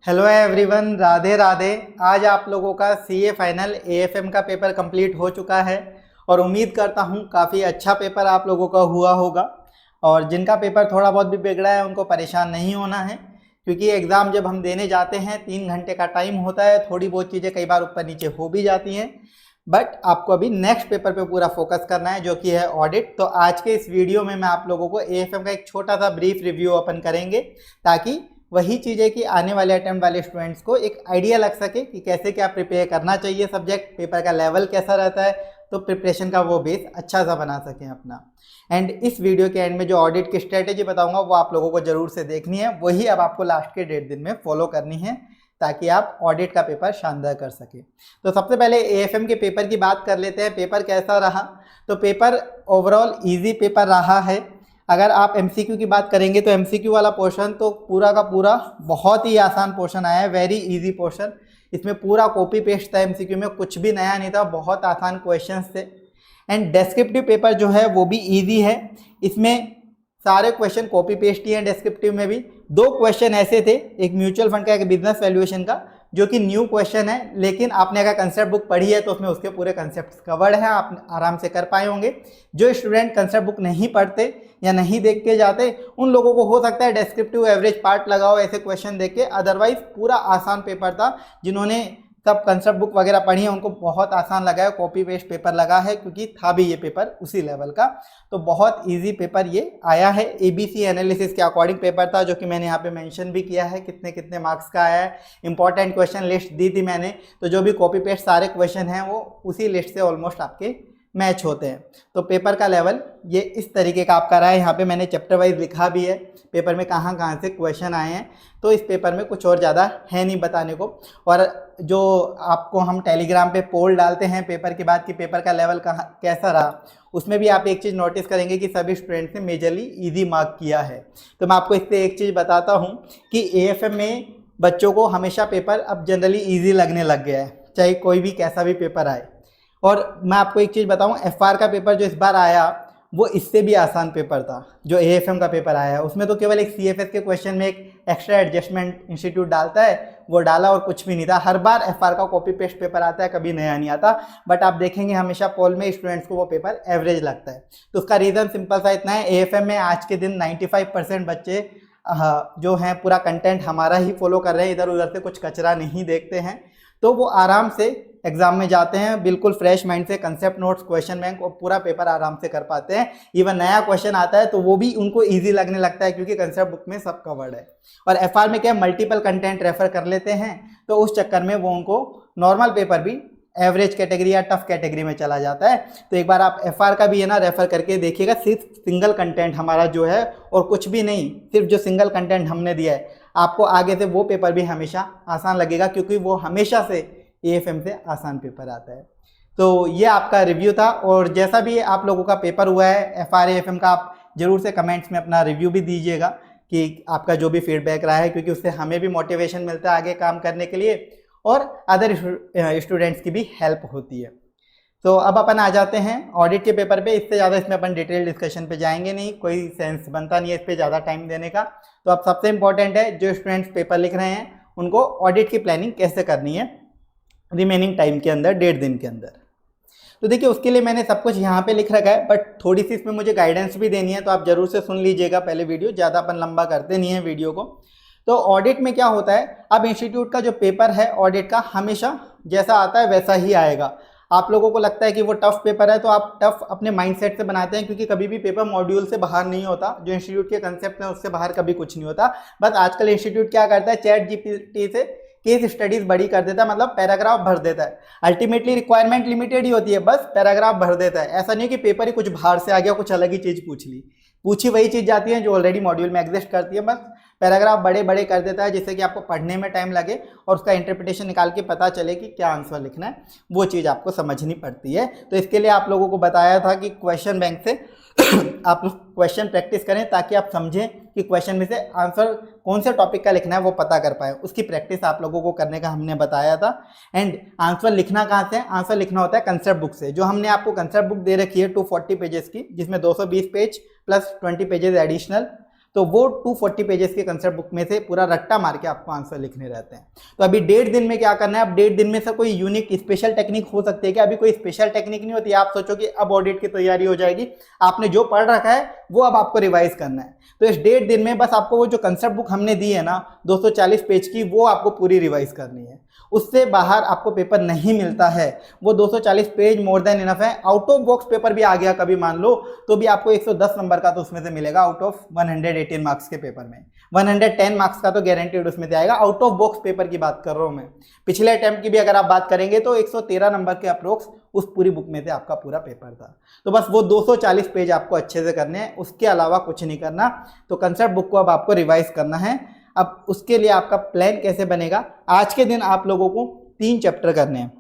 Hello everyone, Radhe Radhe. आज आप लोगों का सीए फाइनल एएफएम का पेपर कंप्लीट हो चुका है और उम्मीद करता हूँ काफ़ी अच्छा पेपर आप लोगों का हुआ होगा। और जिनका पेपर थोड़ा बहुत भी बिगड़ा है उनको परेशान नहीं होना है, क्योंकि एग्ज़ाम जब हम देने जाते हैं 3 घंटे का टाइम होता है। थोड़ी बहुत चीज़ें कई बार ऊपर नीचे हो भी जाती हैं, बट आपको अभी नेक्स्ट पेपर पे पूरा फोकस करना है जो कि है ऑडिट। तो आज के इस वीडियो में मैं आप लोगों को एएफएम का एक छोटा सा ब्रीफ रिव्यू ओपन करेंगे, ताकि वही चीज़ें कि आने वाले अटेम्प्ट वाले स्टूडेंट्स को एक आइडिया लग सके कि कैसे क्या प्रिपेयर करना चाहिए, सब्जेक्ट पेपर का लेवल कैसा रहता है, तो प्रिपरेशन का वो बेस अच्छा सा बना सकें अपना। एंड इस वीडियो के एंड में जो ऑडिट की स्ट्रेटेजी बताऊंगा वो आप लोगों को जरूर से देखनी है, वही अब आपको लास्ट के 1.5 दिन में फॉलो करनी है, ताकि आप ऑडिट का पेपर शानदार कर सके। तो सबसे पहले एएफएम के पेपर की बात कर लेते हैं। पेपर कैसा रहा? तो पेपर ओवरऑल इजी पेपर रहा है। अगर आप एमसीक्यू की बात करेंगे तो एमसीक्यू वाला पोर्शन तो पूरा का पूरा बहुत ही आसान पोर्शन आया है, वेरी इजी पोर्शन। इसमें पूरा कॉपी पेस्ट था, एमसीक्यू में कुछ भी नया नहीं था, बहुत आसान क्वेश्चंस थे। एंड डेस्क्रिप्टिव पेपर जो है वो भी इजी है। इसमें सारे क्वेश्चन कॉपी पेस्ट ही हैं। डेस्क्रिप्टिव में भी 2 क्वेश्चन ऐसे थे, एक म्यूचुअल फंड का, एक बिजनेस वैल्यूएशन का, जो कि न्यू क्वेश्चन है, लेकिन आपने अगर कंसेप्ट बुक पढ़ी है तो उसमें उसके पूरे कंसेप्ट कवर्ड हैं, आप आराम से कर पाए होंगे। जो स्टूडेंट कंसेप्ट बुक नहीं पढ़ते या नहीं देख के जाते, उन लोगों को हो सकता है डेस्क्रिप्टिव एवरेज पार्ट लगाओ ऐसे क्वेश्चन देख के, अदरवाइज पूरा आसान पेपर था। जिन्होंने सब कंसेप्ट बुक वगैरह पढ़ी है उनको बहुत आसान लगा है, कॉपी पेस्ट पेपर लगा है, क्योंकि था भी ये पेपर उसी लेवल का। तो बहुत इजी पेपर ये आया है। एबीसी एनालिसिस के अकॉर्डिंग पेपर था, जो कि मैंने यहाँ पे मेंशन भी किया है कितने कितने मार्क्स का आया है। इंपॉर्टेंट क्वेश्चन लिस्ट दी थी मैंने, तो जो भी कॉपी पेस्ट सारे क्वेश्चन हैं वो उसी लिस्ट से ऑलमोस्ट आपके मैच होते हैं। तो पेपर का लेवल ये इस तरीके का आपका रहा है। यहाँ पे मैंने चैप्टर वाइज लिखा भी है पेपर में कहाँ कहाँ से क्वेश्चन आए हैं। तो इस पेपर में कुछ और ज़्यादा है नहीं बताने को। और जो आपको हम टेलीग्राम पे पोल डालते हैं पेपर के बाद कि पेपर का लेवल कहाँ कैसा रहा, उसमें भी आप एक चीज़ नोटिस करेंगे कि सभी स्टूडेंट्स ने मेजरली ईजी मार्क किया है। तो मैं आपको इससे एक चीज़ बताता हूँ कि एएफएम में बच्चों को हमेशा पेपर अब जनरली ईजी लगने लग गया है, चाहे कोई भी कैसा भी पेपर आए। और मैं आपको एक चीज़ बताऊं, एफआर का पेपर जो इस बार आया वो इससे भी आसान पेपर था। जो एएफएम का पेपर आया है उसमें तो केवल एक सीएफएस के क्वेश्चन में एक एक्स्ट्रा एडजस्टमेंट इंस्टीट्यूट डालता है, वो डाला और कुछ भी नहीं था। हर बार एफआर का कॉपी पेस्ट पेपर आता है, कभी नया नहीं आता। बट आप देखेंगे हमेशा पोल में स्टूडेंट्स को वो पेपर एवरेज लगता है। तो उसका रीज़न सिंपल सा इतना है, एएफएम में आज के दिन 95% बच्चे जो हैं पूरा कंटेंट हमारा ही फॉलो कर रहे हैं, इधर उधर से कुछ कचरा नहीं देखते हैं। तो वो आराम से एग्जाम में जाते हैं बिल्कुल फ्रेश माइंड से, कंसेप्ट नोट्स, क्वेश्चन बैंक और पूरा पेपर आराम से कर पाते हैं। इवन नया क्वेश्चन आता है तो वो भी उनको इजी लगने लगता है, क्योंकि कंसेप्ट बुक में सब कवर्ड है। और एफआर में क्या, मल्टीपल कंटेंट रेफर कर लेते हैं, तो उस चक्कर में वो उनको नॉर्मल पेपर भी एवरेज कैटेगरी या टफ कैटेगरी में चला जाता है। तो एक बार आप एफआर का भी है ना रेफर करके देखिएगा, सिर्फ सिंगल कंटेंट हमारा जो है और कुछ भी नहीं, सिर्फ जो सिंगल कंटेंट हमने दिया है, आपको आगे से वो पेपर भी हमेशा आसान लगेगा, क्योंकि वो हमेशा से एएफएम से आसान पेपर आता है। तो ये आपका रिव्यू था। और जैसा भी आप लोगों का पेपर हुआ है एफआर एएफएम का, आप जरूर से कमेंट्स में अपना रिव्यू भी दीजिएगा कि आपका जो भी फीडबैक रहा है, क्योंकि उससे हमें भी मोटिवेशन मिलता है आगे काम करने के लिए और अदर स्टूडेंट्स की भी हेल्प होती है। तो अब अपन आ जाते हैं ऑडिट के पेपर पे। इससे ज़्यादा इसमें अपन डिटेल डिस्कशन पे जाएंगे नहीं, कोई सेंस बनता नहीं है इस पर ज़्यादा टाइम देने का। तो अब सबसे इम्पोर्टेंट है, जो स्टूडेंट्स पेपर लिख रहे हैं उनको ऑडिट की प्लानिंग कैसे करनी है रिमेनिंग टाइम के अंदर, 1.5 दिन के अंदर। तो देखिए उसके लिए मैंने सब कुछ यहाँ पे लिख रखा है, बट थोड़ी सी इसमें मुझे गाइडेंस भी देनी है, तो आप जरूर से सुन लीजिएगा पहले वीडियो, ज़्यादा अपन लंबा करते नहीं है वीडियो को। तो ऑडिट में क्या होता है, अब इंस्टीट्यूट का जो पेपर है ऑडिट का हमेशा जैसा आता है वैसा ही आएगा। आप लोगों को लगता है कि वो टफ पेपर है, तो आप टफ अपने माइंडसेट से बनाते हैं, क्योंकि कभी भी पेपर मॉड्यूल से बाहर नहीं होता। जो इंस्टीट्यूट के कंसेप्ट हैं उससे बाहर कभी कुछ नहीं होता। बस आजकल इंस्टीट्यूट क्या करता है, चैट जीपीटी से केस स्टडीज बड़ी कर देता है, मतलब पैराग्राफ भर देता है। अल्टीमेटली रिक्वायरमेंट लिमिटेड ही होती है, बस पैराग्राफ भर देता है। ऐसा नहीं कि पेपर ही कुछ बाहर से आ गया, कुछ अलग ही चीज़ पूछ ली, पूछी वही चीज़ जाती है जो ऑलरेडी मॉड्यूल में एग्जिस्ट करती है। बस पैराग्राफ बड़े बड़े कर देता है, जिससे कि आपको पढ़ने में टाइम लगे और उसका इंटरप्रिटेशन निकाल के पता चले कि क्या आंसर लिखना है, वो चीज़ आपको समझनी पड़ती है। तो इसके लिए आप लोगों को बताया था कि क्वेश्चन बैंक से आप क्वेश्चन प्रैक्टिस करें, ताकि आप समझें कि क्वेश्चन में से आंसर कौन से टॉपिक का लिखना है वो पता कर पाए। उसकी प्रैक्टिस आप लोगों को करने का हमने बताया था। एंड आंसर लिखना कहाँ से, आंसर लिखना होता है कंसेप्ट बुक से, जो हमने आपको कंसेप्ट बुक दे रखी है 240 पेजेस की, जिसमें 220 पेज प्लस 20 पेजेस एडिशनल तो वो 240 पेजेस के कंसेप्ट बुक में से पूरा रट्टा मार के आपको आंसर लिखने रहते हैं। तो अभी 1.5 दिन में क्या करना है, अब 1.5 दिन में से कोई यूनिक स्पेशल टेक्निक हो सकती है क्या? अभी कोई स्पेशल टेक्निक नहीं होती। आप सोचो कि अब ऑडिट की तैयारी हो जाएगी, आपने जो पढ़ रखा है वो अब आपको रिवाइज करना है। तो इस 1.5 दिन में बस आपको वो जो कंसेप्ट बुक हमने दी है ना 240 पेज की, वो आपको पूरी रिवाइज करनी है। उससे बाहर आपको पेपर नहीं मिलता है। वो 240 पेज मोर देन इनफ है। आउट ऑफ बॉक्स पेपर भी आ गया कभी मान लो, तो भी आपको 110 नंबर का तो उसमें से मिलेगा आउट ऑफ 118 मार्क्स के पेपर में। 110 मार्क्स का तो गारंटेड उसमें से आएगा। आउट ऑफ बॉक्स पेपर की बात कर रहा हूं मैं। पिछले अटेम्प्ट की भी अगर आप बात करेंगे तो 113 नंबर के अप्रोक्स उस पूरी बुक में से आपका पूरा पेपर था। तो बस वो 240 पेज आपको अच्छे से करने हैं, उसके अलावा कुछ नहीं करना। तो कंसेप्ट बुक को अब आपको रिवाइज करना है। अब उसके लिए आपका प्लान कैसे बनेगा, आज के दिन आप लोगों को 3 चैप्टर करने हैं।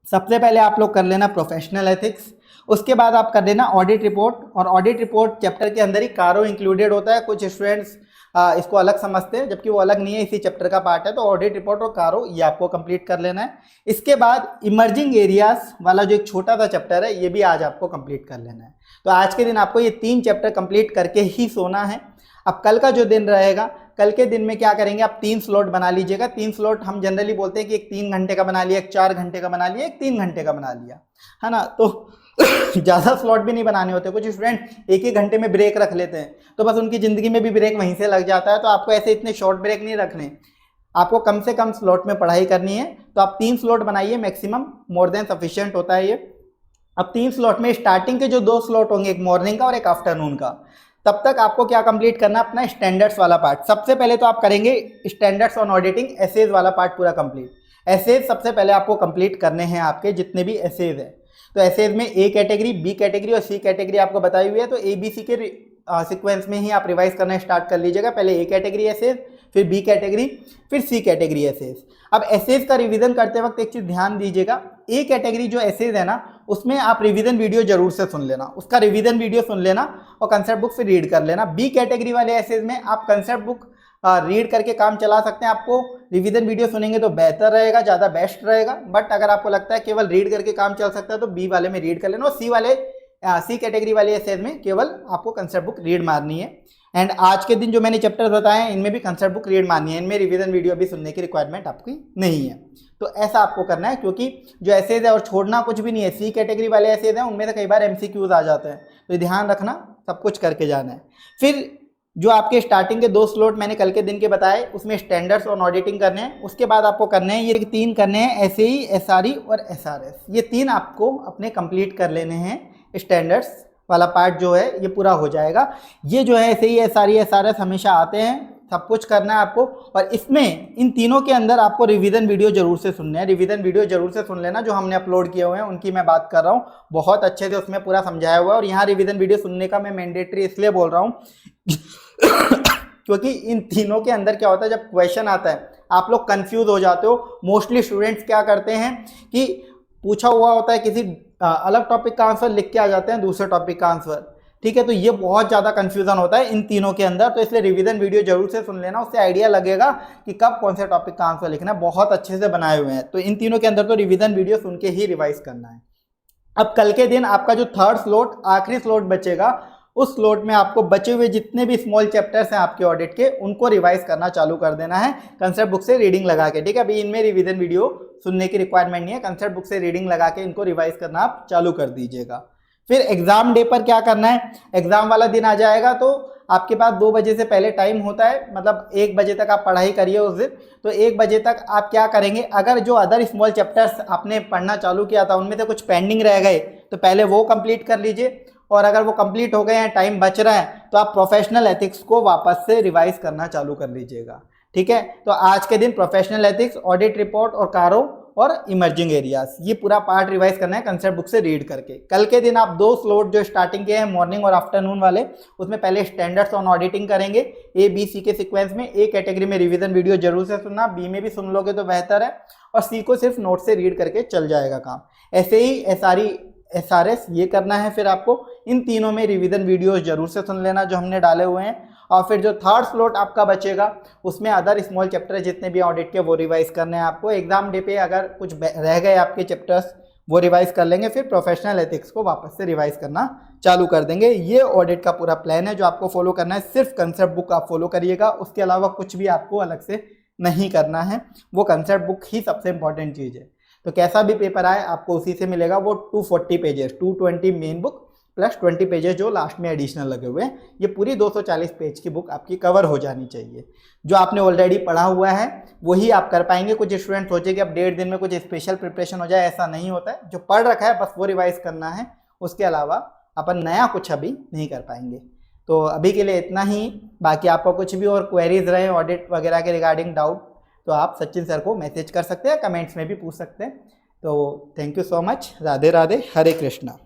सबसे पहले आप लोग कर लेना प्रोफेशनल एथिक्स, उसके बाद आप कर लेना ऑडिट रिपोर्ट। और ऑडिट रिपोर्ट चैप्टर के अंदर ही कारो इंक्लूडेड होता है। कुछ स्टूडेंट्स इसको अलग समझते हैं, जबकि वो अलग नहीं है, इसी चैप्टर का पार्ट है। तो ऑडिट रिपोर्ट और कारो ये आपको कंप्लीट कर लेना है। इसके बाद इमर्जिंग एरियाज वाला जो एक छोटा सा चैप्टर है, ये भी आज आपको कंप्लीट कर लेना है। तो आज के दिन आपको ये 3 चैप्टर कंप्लीट करके ही सोना है। अब कल का जो दिन रहेगा, कल के दिन में क्या करेंगे, आप 3 स्लॉट बना लीजिएगा। 3 स्लॉट हम जनरली बोलते हैं कि एक 3 घंटे का बना लिया, एक 4 घंटे का बना लिया, एक 3 घंटे का बना लिया, है ना। तो ज़्यादा स्लॉट भी नहीं बनाने होते। कुछ स्टूडेंट एक ही घंटे में ब्रेक रख लेते हैं, तो बस उनकी ज़िंदगी में भी ब्रेक वहीं से लग जाता है। तो आपको ऐसे इतने शॉर्ट ब्रेक नहीं रखने, आपको कम से कम स्लॉट में पढ़ाई करनी है। तो आप 3 स्लॉट बनाइए, मैक्सिमम मोर देन सफिशिएंट होता है ये। अब 3 स्लॉट में स्टार्टिंग के जो 2 स्लॉट होंगे, एक मॉर्निंग का और एक आफ्टरनून का, तब तक आपको क्या कंप्लीट करना है, अपना स्टैंडर्ड्स वाला पार्ट। सबसे पहले तो आप करेंगे स्टैंडर्ड्स ऑन ऑडिटिंग एसेज वाला पार्ट पूरा कंप्लीट। एसेज सबसे पहले आपको कंप्लीट करने हैं, आपके जितने भी एसेज है। तो एसेज में ए कैटेगरी, बी कैटेगरी और सी कैटेगरी आपको बताई हुई है। तो ए बी सी के सीक्वेंस में ही आप रिवाइज करना स्टार्ट कर लीजिएगा। पहले ए कैटेगरी एसेज, फिर बी कैटेगरी, फिर सी कैटेगरी एसेज। अब एसेज का रिवीजन करते वक्त एक चीज़ ध्यान दीजिएगा, ए कैटेगरी जो एसेज है ना, उसमें आप रिवीजन वीडियो जरूर से सुन लेना, उसका रिवीजन वीडियो सुन लेना और कंसेप्ट बुक से रीड कर लेना। बी कैटेगरी वाले एसेज में आप कंसेप्ट बुक रीड करके काम चला सकते हैं। आपको रिवीजन वीडियो सुनेंगे तो बेहतर रहेगा, ज़्यादा बेस्ट रहेगा। बट अगर आपको लगता है केवल रीड करके काम चल सकता है तो बी वाले में रीड कर लेना। और सी कैटेगरी वाले एसेज में केवल आपको कंसेप्ट बुक रीड मारनी है। एंड आज के दिन जो मैंने चैप्टर्स बताए हैं, इनमें भी कंसेप्ट बुक रीड मारनी है, इनमें रिवीजन वीडियो भी सुनने की रिक्वायरमेंट आपकी नहीं है। तो ऐसा आपको करना है, क्योंकि जो एसेज है और छोड़ना कुछ भी नहीं है। सी कैटेगरी वाले एसेज हैं, उनमें तो कई बार एमसीक्यूज आ जाते हैं, तो ध्यान रखना, सब कुछ करके जाना है। फिर जो आपके स्टार्टिंग के 2 स्लॉट मैंने कल के दिन के बताए, उसमें स्टैंडर्ड्स ऑन ऑडिटिंग करने हैं। उसके बाद आपको करने हैं ये 3 करने हैं, एसएई, एसआरई और एसआरएस। ये 3 आपको अपने कंप्लीट कर लेने हैं। स्टैंडर्ड्स वाला पार्ट जो है ये पूरा हो जाएगा। ये जो है एसएई, एसआरई, एसआरएस हमेशा आते हैं, सब कुछ करना है आपको। और इसमें इन तीनों के अंदर आपको रिवीजन वीडियो जरूर से सुनने हैं। रिवीजन वीडियो जरूर से सुन लेना, जो हमने अपलोड किए हुए हैं उनकी मैं बात कर रहा हूँ। बहुत अच्छे से उसमें पूरा समझाया हुआ है। और यहाँ रिवीजन वीडियो सुनने का मैं मैंडेटरी इसलिए बोल रहा हूँ क्योंकि इन तीनों के अंदर क्या होता है, जब क्वेश्चन आता है आप लोग कंफ्यूज हो जाते हो। मोस्टली स्टूडेंट्स क्या करते हैं कि पूछा हुआ होता है किसी अलग टॉपिक का आंसर, लिख के आ जाते हैं दूसरे टॉपिक का आंसर। ठीक है, तो ये बहुत ज़्यादा कंफ्यूजन होता है इन तीनों के अंदर। तो इसलिए रिवीजन वीडियो जरूर से सुन लेना, उससे आइडिया लगेगा कि कब कौन से टॉपिक का आंसर लिखना है। बहुत अच्छे से बनाए हुए हैं। तो इन तीनों के अंदर तो रिवीजन वीडियो सुन के ही रिवाइज करना है। अब कल के दिन आपका जो 3rd स्लॉट, आखिरी स्लॉट बचेगा, उस स्लॉट में आपको बचे हुए जितने भी स्मॉल चैप्टर्स हैं आपके ऑडिट के, उनको रिवाइज करना चालू कर देना है कंसेप्ट बुक से रीडिंग लगा के। ठीक है, अभी इनमें रिवीजन वीडियो सुनने की रिक्वायरमेंट नहीं है, कंसेप्ट बुक से रीडिंग लगा के इनको रिवाइज करना आप चालू कर दीजिएगा। फिर एग्जाम डे पर क्या करना है, एग्जाम वाला दिन आ जाएगा तो आपके पास 2 बजे से पहले टाइम होता है, मतलब 1 बजे तक आप पढ़ाई करिए उस दिन। तो 1 बजे तक आप क्या करेंगे, अगर जो अदर स्मॉल चैप्टर्स आपने पढ़ना चालू किया था उनमें से कुछ पेंडिंग रह गए तो पहले वो कंप्लीट कर लीजिए। और अगर वो कंप्लीट हो गए हैं, टाइम बच रहा है, तो आप प्रोफेशनल एथिक्स को वापस से रिवाइज करना चालू कर लीजिएगा। ठीक है, तो आज के दिन प्रोफेशनल एथिक्स, ऑडिट रिपोर्ट और कारो और इमर्जिंग एरियाज, ये पूरा पार्ट रिवाइज करना है कंसेप्ट बुक से रीड करके। कल के दिन आप 2 स्लॉट जो स्टार्टिंग के हैं, मॉर्निंग और आफ्टरनून वाले, उसमें पहले स्टैंडर्ड्स ऑन ऑडिटिंग करेंगे ए बी सी के सीक्वेंस में। ए कैटेगरी में रिवीजन वीडियो जरूर से सुनना, बी में भी सुन लोगे तो बेहतर है, और सी को सिर्फ नोट से रीड करके चल जाएगा काम। ऐसे ही एसआरई, एसआरएस ये करना है। फिर आपको इन तीनों में रिवीजन वीडियोस जरूर से सुन लेना जो हमने डाले हुए हैं। और फिर जो 3rd स्लॉट आपका बचेगा उसमें अदर स्मॉल चैप्टर जितने भी ऑडिट के वो रिवाइज करने हैं आपको। एग्जाम डे पे अगर कुछ रह गए आपके चैप्टर्स वो रिवाइज कर लेंगे, फिर प्रोफेशनल एथिक्स को वापस से रिवाइज करना चालू कर देंगे। ये ऑडिट का पूरा प्लान है जो आपको फॉलो करना है। सिर्फ कंसेप्ट बुक आप फॉलो करिएगा, उसके अलावा कुछ भी आपको अलग से नहीं करना है। वो कंसेप्ट बुक ही सबसे इंपॉर्टेंट चीज़ है। तो कैसा भी पेपर आए आपको उसी से मिलेगा। वो 240 pages, 220 main book plus 20 pages जो लास्ट में एडिशनल लगे हुए हैं, ये पूरी 240 पेज की बुक आपकी कवर हो जानी चाहिए। जो आपने ऑलरेडी पढ़ा हुआ है वही आप कर पाएंगे। कुछ स्टूडेंट सोचे कि अब 1.5 दिन में कुछ स्पेशल प्रिपरेशन हो जाए, ऐसा नहीं होता है। जो पढ़ रखा है बस वो रिवाइज करना है, उसके अलावा अपन नया कुछ अभी नहीं कर पाएंगे। तो अभी के लिए इतना ही। बाकी आपका कुछ भी और क्वेरीज रहे ऑडिट वगैरह के रिगार्डिंग डाउट, तो आप सचिन सर को मैसेज कर सकते हैं, कमेंट्स में भी पूछ सकते हैं। तो thank you so much. Radhe Radhe, Hare Krishna.